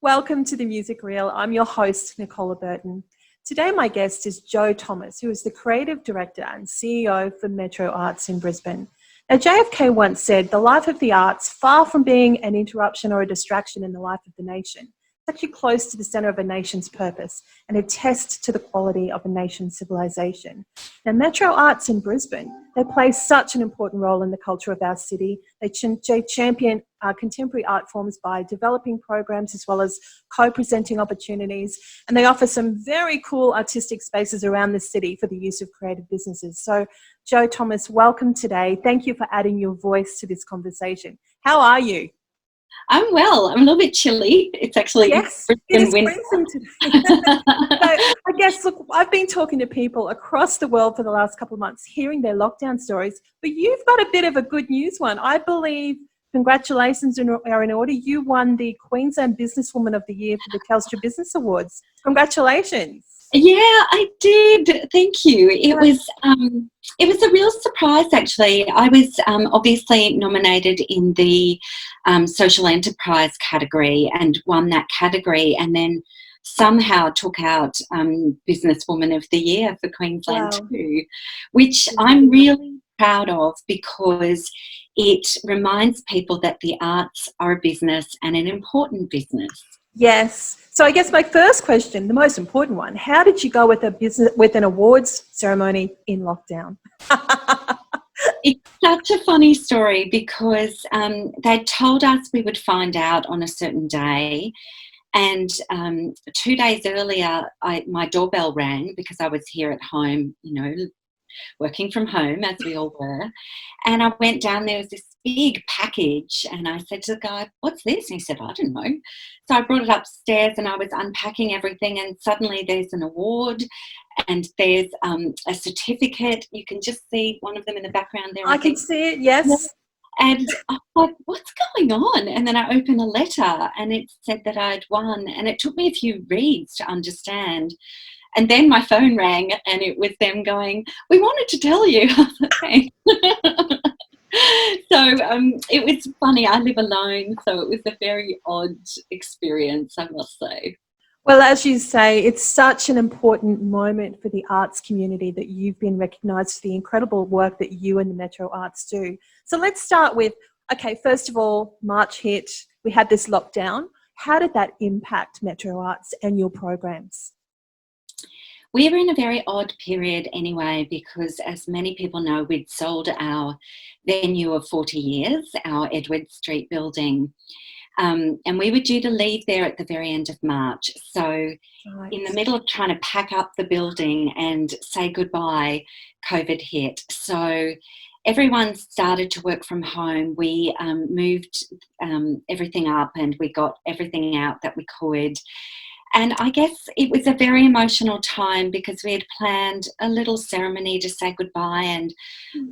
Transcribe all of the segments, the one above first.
Welcome to The Music Reel. I'm your host, Nicola Burton. Today, my guest is Jo Thomas, who is the Creative Director and CEO for Metro Arts in Brisbane. Now, JFK once said, the life of the arts, far from being an interruption or a distraction in the life of the nation, it's actually close to the centre of a nation's purpose and attests to the quality of a nation's civilisation. Now, Metro Arts in Brisbane, they play such an important role in the culture of our city. They champion contemporary art forms by developing programs as well as co-presenting opportunities, and they offer some very cool artistic spaces around the city for the use of creative businesses. So, Jo Thomas, welcome today. Thank you for adding your voice to this conversation. How are you? I'm well. I'm a little bit chilly. It's actually Brisbane today. So I guess, look, I've been talking to people across the world for the last couple of months, hearing their lockdown stories, but you've got a bit of a good news one. I believe congratulations are in order. You won the Queensland Businesswoman of the Year for the Telstra Business Awards. Congratulations. Yeah, I did. Thank you. It was a real surprise, actually. I was obviously nominated in the social enterprise category and won that category, and then somehow took out Businesswoman of the Year for Queensland too, which I'm really proud of because it reminds people that the arts are a business and an important business. Yes. So I guess my first question, the most important one, how did you go with an awards ceremony in lockdown? It's such a funny story because they told us we would find out on a certain day, and 2 days earlier my doorbell rang because I was here at home, working from home as we all were, and I went down. There was this big package, and I said to the guy, "What's this?" And he said, "I don't know." So I brought it upstairs and I was unpacking everything, and suddenly there's an award and there's a certificate. You can just see one of them in the background there. I can see it, yes. And I thought, what's going on? And then I opened a letter and it said that I'd won, and it took me a few reads to understand. And then my phone rang and it was them going, "We wanted to tell you." Okay. So it was funny. I live alone, so it was a very odd experience, I must say. Well, as you say, it's such an important moment for the arts community that you've been recognised for the incredible work that you and the Metro Arts do. So let's start with, okay, first of all, March hit, we had this lockdown. How did that impact Metro Arts and your programs? We were in a very odd period anyway because, as many people know, we'd sold our venue of 40 years, our Edward Street building, and we were due to leave there at the very end of March. So in the middle of trying to pack up the building and say goodbye, COVID hit. So everyone started to work from home. We moved everything up and we got everything out that we could. And I guess it was a very emotional time because we had planned a little ceremony to say goodbye and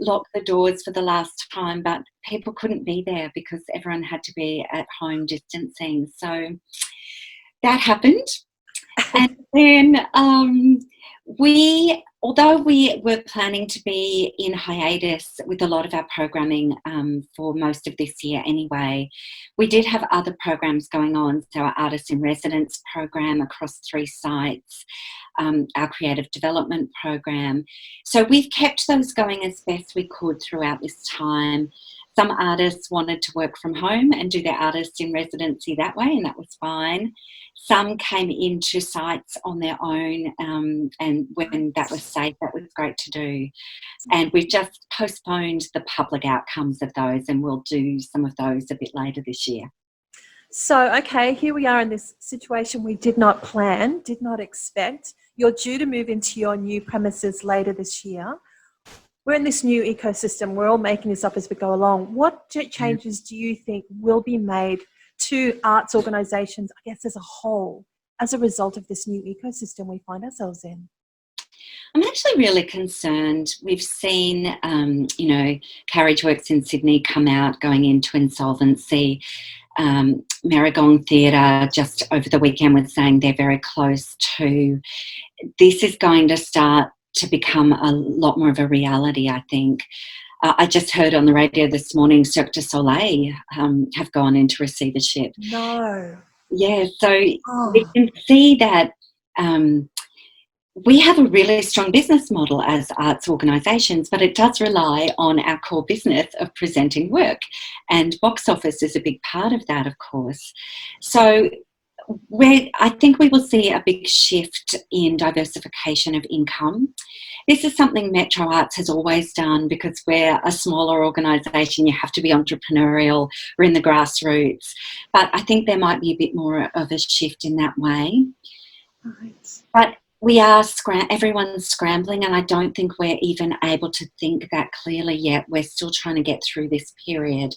lock the doors for the last time, but people couldn't be there because everyone had to be at home distancing. So that happened. And then although we were planning to be in hiatus with a lot of our programming for most of this year anyway, we did have other programs going on. So our Artists in Residence program across 3 sites, our Creative Development program. So we've kept those going as best we could throughout this time. Some artists wanted to work from home and do their artist in residency that way, and that was fine. Some came into sites on their own, and when that was safe, that was great to do. And we've just postponed the public outcomes of those, and we'll do some of those a bit later this year. So, okay, here we are in this situation we did not plan, did not expect. You're due to move into your new premises later this year. We're in this new ecosystem. We're all making this up as we go along. What changes do you think will be made to arts organisations, I guess, as a whole, as a result of this new ecosystem we find ourselves in? I'm actually really concerned. We've seen, Carriageworks in Sydney come out going into insolvency. Marigong Theatre just over the weekend was saying they're very close to. This is going to start to become a lot more of a reality, I think. I just heard on the radio this morning Cirque du Soleil have gone into receivership. No. Yeah, so we Oh, can see that we have a really strong business model as arts organisations, but it does rely on our core business of presenting work, and box office is a big part of that, of course. So I think we will see a big shift in diversification of income. This is something Metro Arts has always done because we're a smaller organisation. You have to be entrepreneurial. We're in the grassroots. But I think there might be a bit more of a shift in that way. right. But we are everyone's scrambling, and I don't think we're even able to think that clearly yet. We're still trying to get through this period,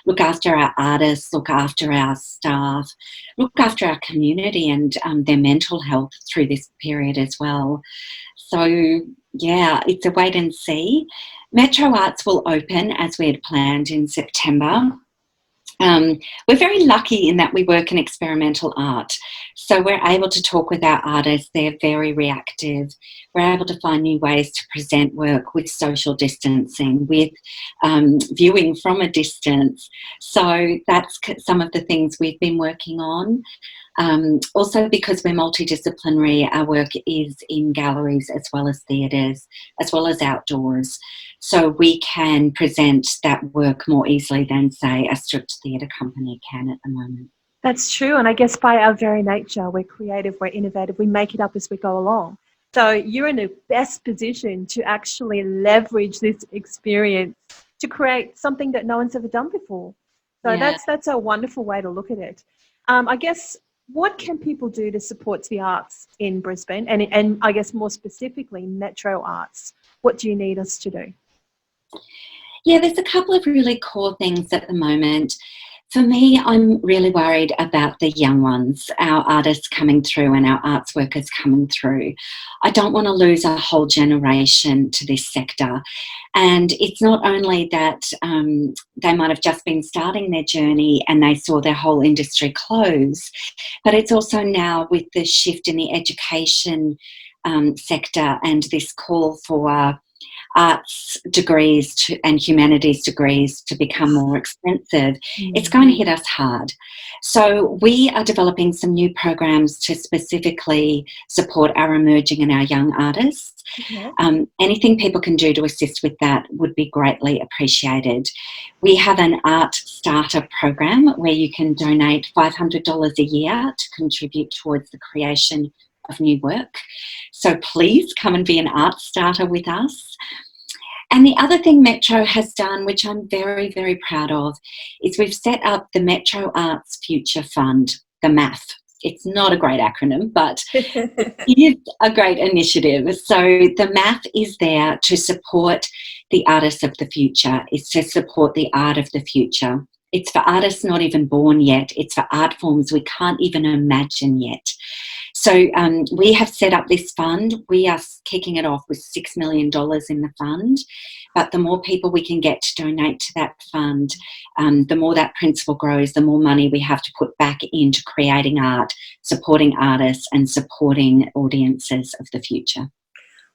look after our artists, look after our staff, look after our community and their mental health through this period as well. So, yeah, it's a wait and see. Metro Arts will open as we had planned in September. We're very lucky in that we work in experimental art. So we're able to talk with our artists. They're very reactive. We're able to find new ways to present work with social distancing, with viewing from a distance. So that's some of the things we've been working on. Also, because we're multidisciplinary, our work is in galleries as well as theatres, as well as outdoors. So we can present that work more easily than, say, a strict theatre company can at the moment. That's true. And I guess by our very nature, we're creative, we're innovative, we make it up as we go along. So you're in the best position to actually leverage this experience to create something that no one's ever done before. So Yeah. that's a wonderful way to look at it. I guess, what can people do to support the arts in Brisbane and I guess more specifically Metro Arts? What do you need us to do? Yeah, there's a couple of really core things at the moment. For me, I'm really worried about the young ones, our artists coming through and our arts workers coming through. I don't want to lose a whole generation to this sector. And it's not only that they might have just been starting their journey and they saw their whole industry close, but it's also now with the shift in the education sector and this call for arts degrees and humanities degrees to become more expensive, it's going to hit us hard. So we are developing some new programs to specifically support our emerging and our young artists. Okay. Anything people can do to assist with that would be greatly appreciated. We have an art starter program where you can donate $500 a year to contribute towards the creation of new work. So please come and be an art starter with us. And the other thing Metro has done, which I'm very, very proud of, is we've set up the Metro Arts Future Fund, the MAF. It's not a great acronym, but it is a great initiative. So the MAF is there to support the artists of the future. It's to support the art of the future. It's for artists not even born yet. It's for art forms we can't even imagine yet. So we have set up this fund. We are kicking it off with $6 million in the fund. But the more people we can get to donate to that fund, the more that principle grows, the more money we have to put back into creating art, supporting artists and supporting audiences of the future.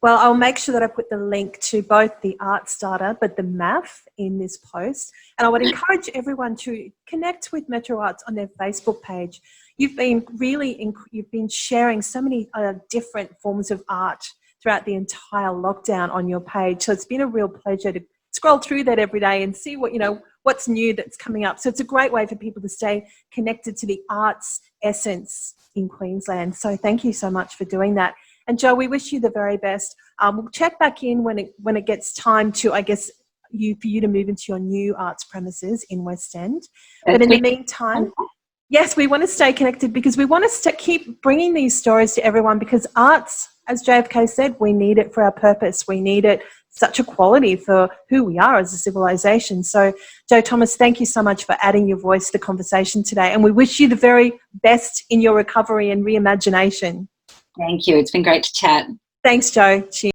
Well, I'll make sure that I put the link to both the Art Starter but the MAF in this post. And I would encourage everyone to connect with Metro Arts on their Facebook page. You've been sharing so many different forms of art throughout the entire lockdown on your page. So it's been a real pleasure to scroll through that every day and see what's new that's coming up. So it's a great way for people to stay connected to the arts essence in Queensland. So thank you so much for doing that. And Jo, we wish you the very best. We'll check back in when it gets time to, I guess, for you to move into your new arts premises in West End. But in the meantime, yes, we want to stay connected because we want to keep bringing these stories to everyone, because arts, as JFK said, we need it for our purpose. We need it such a quality for who we are as a civilization. So, Jo Thomas, thank you so much for adding your voice to the conversation today. And we wish you the very best in your recovery and reimagination. Thank you. It's been great to chat. Thanks, Jo. Cheers.